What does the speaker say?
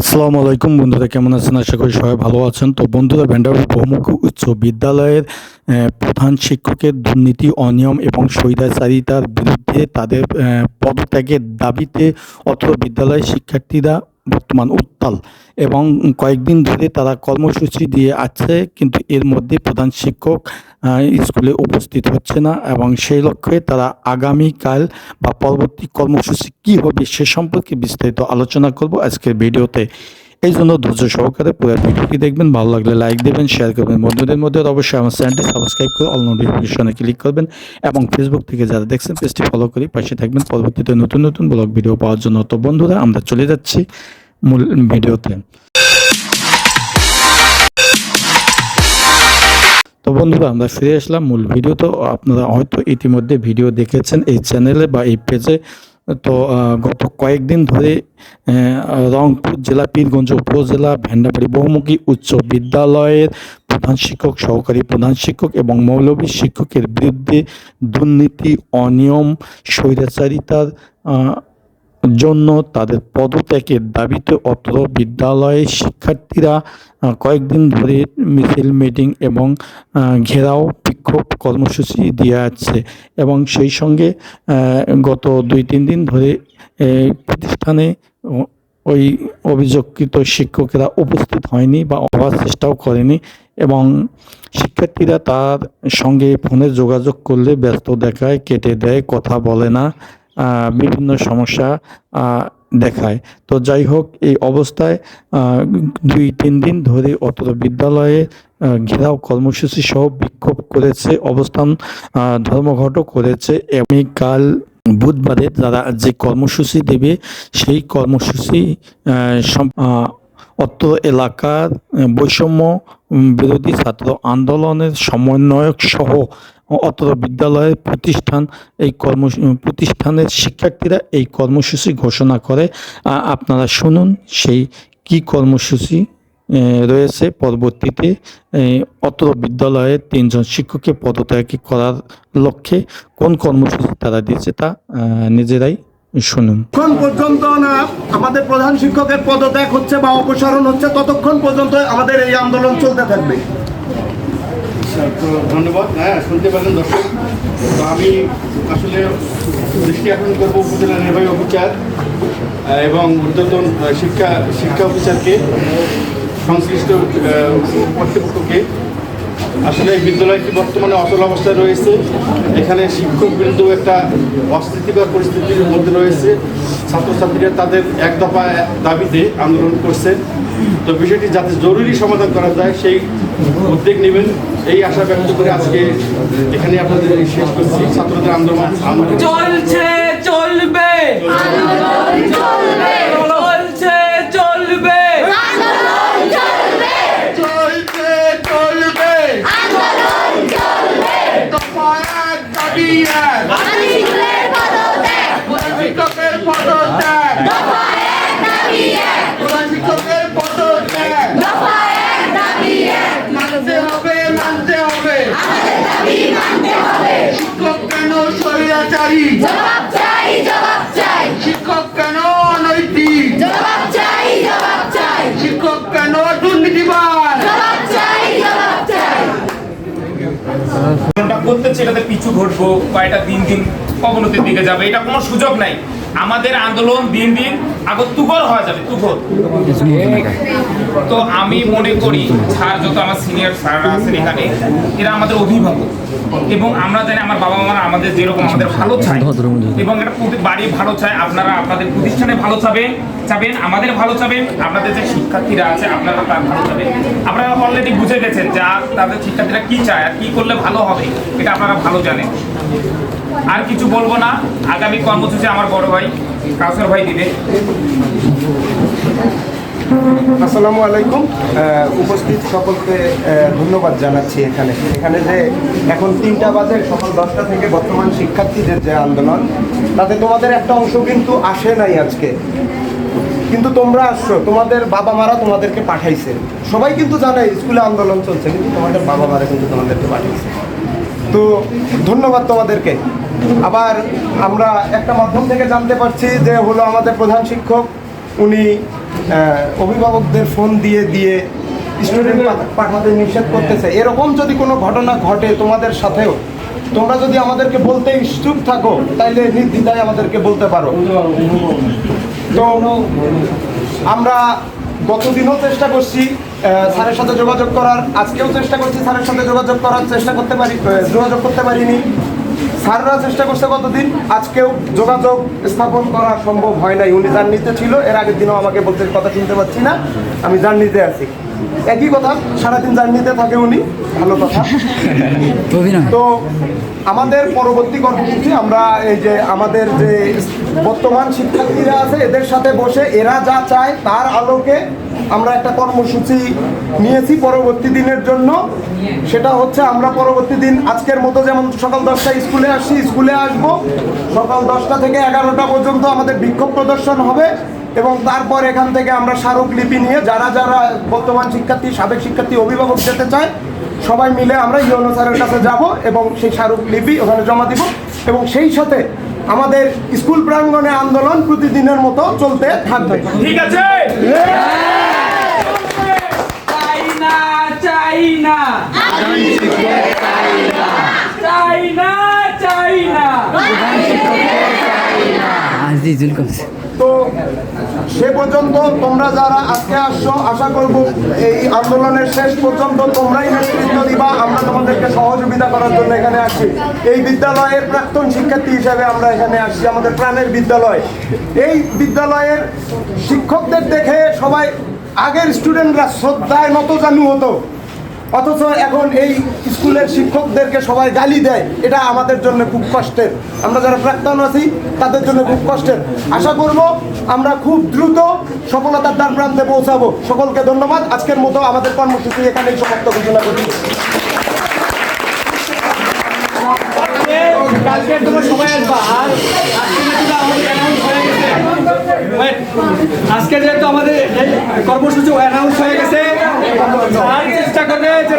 আসসালামু আলাইকুম বন্ধুরা, কেমন আছেন? আশা করি সবাই ভালো আছেন। তো বন্ধুরা, ভেন্ডারবাড়ি বহুমুখী উচ্চ বিদ্যালয়ের প্রধান শিক্ষকের দুর্নীতি, অনিয়ম এবং স্বৈরাচারিতার বিরুদ্ধে তাদের পদত্যাগের দাবিতে অত্র বিদ্যালয়ের শিক্ষার্থীরা বর্তমান উত্তাল এবং কয়েকদিন ধরে তারা কর্মসূচি দিয়ে আছে, কিন্তু এর মধ্যে প্রধান শিক্ষক স্কুলে উপস্থিত হচ্ছে না এবং সেই লক্ষ্যে তারা আগামীকাল বা পরবর্তী কর্মসূচি কী হবে সে সম্পর্কে বিস্তারিত আলোচনা করব আজকের ভিডিওতে। এই জন্য ধৈর্য সহকারে পুরো ভিডিওটি দেখবেন। ভালো লাগলে লাইক দেবেন, শেয়ার করবেন বন্ধুদের মধ্যে। অবশ্যই আমার চ্যানেলটি সাবস্ক্রাইব করে অল নোটিফিকেশনে ক্লিক করবেন এবং ফেসবুক থেকে যারা দেখছেন পেজটি ফলো করে পাশে থাকবেন পরবর্তীতে নতুন নতুন ব্লগ ভিডিও পাওয়ার জন্য। তো বন্ধুরা, আমরা চলে যাচ্ছি মূল ভিডিওতে। তো বন্ধুরা, আমরা ফিরে আসলাম মূল ভিডিও। তো আপনারা হয়তো ইতিমধ্যে ভিডিও দেখেছেন এই চ্যানেলে বা এই পেজে। তো গত কয়েকদিন ধরে রংপুর জেলা পীরগঞ্জ উপজেলা ভেন্ডাবাড়ি বহুমুখী উচ্চ বিদ্যালয়ের প্রধান শিক্ষক, সহকারী প্রধান শিক্ষক এবং মৌলভী শিক্ষকের বিরুদ্ধে দুর্নীতি, অনিয়ম, স্বৈরাচারিতার জন্য তাদের পদত্যাগের দাবিতে অত্র বিদ্যালয়ের শিক্ষার্থীরা কয়েকদিন ধরে মিছিল, মিটিং এবং ঘেরাও বিক্ষোভ কর্মসূচি দিয়ে আসছে এবং সেই সঙ্গে গত 2-3 দিন ধরে প্রতিষ্ঠানে ওই অভিযোগকৃত শিক্ষকেরা উপস্থিত হয়নি বা হওয়ার চেষ্টাও করেনি এবং শিক্ষার্থীরা তার সঙ্গে ফোনে যোগাযোগ করলে ব্যস্ত দেখায়, কেটে দেয়, কথা বলে না, বিভিন্ন সমস্যা দেখায়। তো যাই হোক, এই অবস্থায় 2-3 দিন ধরে অত্র বিদ্যালয়ে ঘেরাও কর্মসূচি সহ বিক্ষোভ করেছে, অবস্থান ধর্মঘটও করেছে। কাল বুধবারে তারা যে কর্মসূচি দেবে সেই কর্মসূচি অত্র এলাকার বৈষম্য বিরোধী ছাত্র আন্দোলনের সমন্বয়ক সহ অত্র বিদ্যালয়ের প্রতিষ্ঠানের শিক্ষার্থীরা এই কর্মসূচি ঘোষণা করে। আপনারা শুনুন সেই কি কর্মসূচি রয়েছে। পরবর্তীতে অত্র বিদ্যালয়ের 3 জন শিক্ষককে পদত্যাগ করার লক্ষ্যে কোন কর্মসূচি তারা দিয়েছে তা নিজেরাই শুনুন। যতক্ষণ পর্যন্ত না আমাদের প্রধান শিক্ষকের পদত্যাগ হচ্ছে বা অপসারণ হচ্ছে, ততক্ষণ পর্যন্ত আমাদের এই আন্দোলন চলতে থাকবে। ধন্যবাদ। হ্যাঁ, শুনতে পারেন দর্শক। তো আমি আসলে দৃষ্টি আকর্ষণ করবো উপজেলা নির্বাহী অফিসার এবং ঊর্ধ্বতন শিক্ষা অফিসারকে, সংশ্লিষ্ট কর্তৃপক্ষকে। আসলে এই বিদ্যালয়টি বর্তমানে অচল অবস্থায় রয়েছে। এখানে শিক্ষকবৃন্দ একটা অস্থিতিকর পরিস্থিতির মধ্যে রয়েছে। ছাত্রছাত্রীরা তাদের এক দফা দাবিতে আন্দোলন করছে। তো বিষয়টি যাতে জরুরি সমাধান করা যায় সেই উদ্যোগ নেবেন এই আশা ব্যক্ত করে আজকে এখানে আপনাদের শেষ করছি। ছাত্রদের আন্দোলন চলছে, চলবে, চলছে, চলবে, শিক্ষকের পদত্যাগ, শিক্ষকের পদত্যাগ মানতে হবে, মানতে হবে। শিক্ষক কেন স্বৈরাচারী? জবাব চাই, জবাব চাই। শিক্ষক কেন অনৈতিক? জবাব চাই, জবাব চাই। শিক্ষক কেন দুর্নীতিবাদ? জবাব চাই, জবাব চাই। করতেছে এটাতে পিছু ঘটবো বা এটা দিন দিন অবনতির দিকে যাবে, এটা কোনো সুযোগ নাই। আমাদের আন্দোলন দিন দিন আগত তুখর হয়ে যাবে, তুখর। তো আমি মনে করি স্যার, যত আমার সিনিয়র স্যাররা আছেন এখানে, এরা আমাদের অভিভাবক এবং আমরা জানি আমার বাবা মারা আমাদের যেরকম আমাদের ভালো চায় এবং এটা বাড়ি ভালো চায়। আপনারা আপনাদের প্রতিষ্ঠানে ভালো চাবেন, আমাদের ভালো চাবেন, আপনাদের যে শিক্ষার্থীরা আছে আপনারা তার ভালো চাবেন। আপনারা অলরেডি বুঝে গেছেন যে তাদের শিক্ষার্থীরা কি চায় আর কি করলে ভালো হবে, এটা আপনারা ভালো জানেন। আর কিছু বলবো না। আগামী কর্মসূচি আমার বড় ভাই কাউসার ভাই দিবে। আসসালামু আলাইকুম। উপস্থিত সকলকে ধন্যবাদ জানাচ্ছি। এখানে যে এখন 3টা বাজে, সকাল 10টা থেকে বর্তমান শিক্ষার্থীদের যে আন্দোলন, তাতে তোমাদের একটা অংশ কিন্তু আসে নাই আজকে, কিন্তু তোমরা আসছো। তোমাদের বাবা মারা তোমাদেরকে পাঠাইছে। সবাই কিন্তু জানে স্কুলে আন্দোলন চলছে, কিন্তু তোমাদের বাবা মারা কিন্তু তোমাদেরকে পাঠাইছে। তো ধন্যবাদ তোমাদেরকে। আবার আমরা একটা মাধ্যম থেকে জানতে পারছি যে হলো আমাদের প্রধান শিক্ষক উনি অভিভাবকদের ফোন দিয়ে দিয়ে স্টুডেন্ট পাঠাতে নিষেধ করতেছে। এরকম যদি কোনো ঘটনা ঘটে তোমাদের সাথেও, তোমরা যদি আমাদেরকে বলতে ইচ্ছুক থাকো তাইলে নির্দ্বিধায় আমাদেরকে বলতে পারো। তো আমরা গতদিনও চেষ্টা করছি স্যারের সাথে যোগাযোগ করার, আজকেও চেষ্টা করছি স্যারের সাথে যোগাযোগ করতে পারিনি। স্যাররা চেষ্টা করছে গতদিন, আজকেও যোগাযোগ স্থাপন করা সম্ভব হয় নাই। উনি জার্নিতে ছিল, এর আগের দিনও আমাকে বলতে কথা শুনতে পাচ্ছি না, আমি জার্নিতে আছি। একই কথা, সারাদিন জার্নিতে থাকে উনি, ভালো কথা। তো আমাদের পরবর্তী কর্মসূচি, আমরা এই যে আমাদের যে বর্তমান শিক্ষার্থীরা আছে এদের সাথে বসে এরা যা চায় তার আলোকে আমরা একটা কর্মসূচি নিয়েছি পরবর্তী দিনের জন্য। সেটা হচ্ছে আমরা পরবর্তী দিন আজকের মতো যেমন সকাল 10টায় স্কুলে আসছি, স্কুলে আসবো, সকাল 10টা থেকে 11টা পর্যন্ত আমাদের বিক্ষোভ প্রদর্শন হবে এবং তারপর এখান থেকে আমরা স্মারকলিপি নিয়ে যারা যারা বর্তমান শিক্ষার্থী, সাবেক শিক্ষার্থী, অভিভাবক যেতে চায় সবাই মিলে আমরা ইউনো স্যারের কাছে যাব এবং সেই স্মারকলিপি ওখানে জমা দিব এবং সেই সাথে আমাদের স্কুল প্রাঙ্গণে আন্দোলন প্রতিদিনের মতো চলতে থাকবে। ঠিক আছে? চাই না চাই না চাই না চাই না। তো সে পর্যন্ত তোমরা যারা আজকে আসছো, আশা করব এই আন্দোলনের শেষ পর্যন্ত তোমরাই নেতৃত্ব দিবা। আমরা তোমাদেরকে সহযোগিতা করার জন্য এখানে আসছি। এই বিদ্যালয়ের প্রাক্তন শিক্ষার্থী হিসেবে আমরা এখানে আসছি, আমাদের প্রাণের বিদ্যালয়। এই বিদ্যালয়ের শিক্ষকদের দেখে সবাই আগের স্টুডেন্টরা শ্রদ্ধায় নতজানু হতো, অথচ এখন এই স্কুলের শিক্ষকদেরকে সবাই গালি দেয়। এটা আমাদের জন্য খুব কষ্টের, আমরা যারা প্রাক্তন আছি তাদের জন্য খুব কষ্টের। আশা করব আমরা খুব দ্রুত সফলতার দ্বার প্রান্তে পৌঁছাবো। সকলকে ধন্যবাদ। আজকের মতো আমাদের কর্মসূচি এখানেই সমাপ্ত ঘোষণা করছি। কালকে তোমরা সবাই আসবা। আর আজকে যেহেতু আমাদের কর্মসূচি অ্যানাউন্স হয়ে গেছে, চেষ্টা করবে যে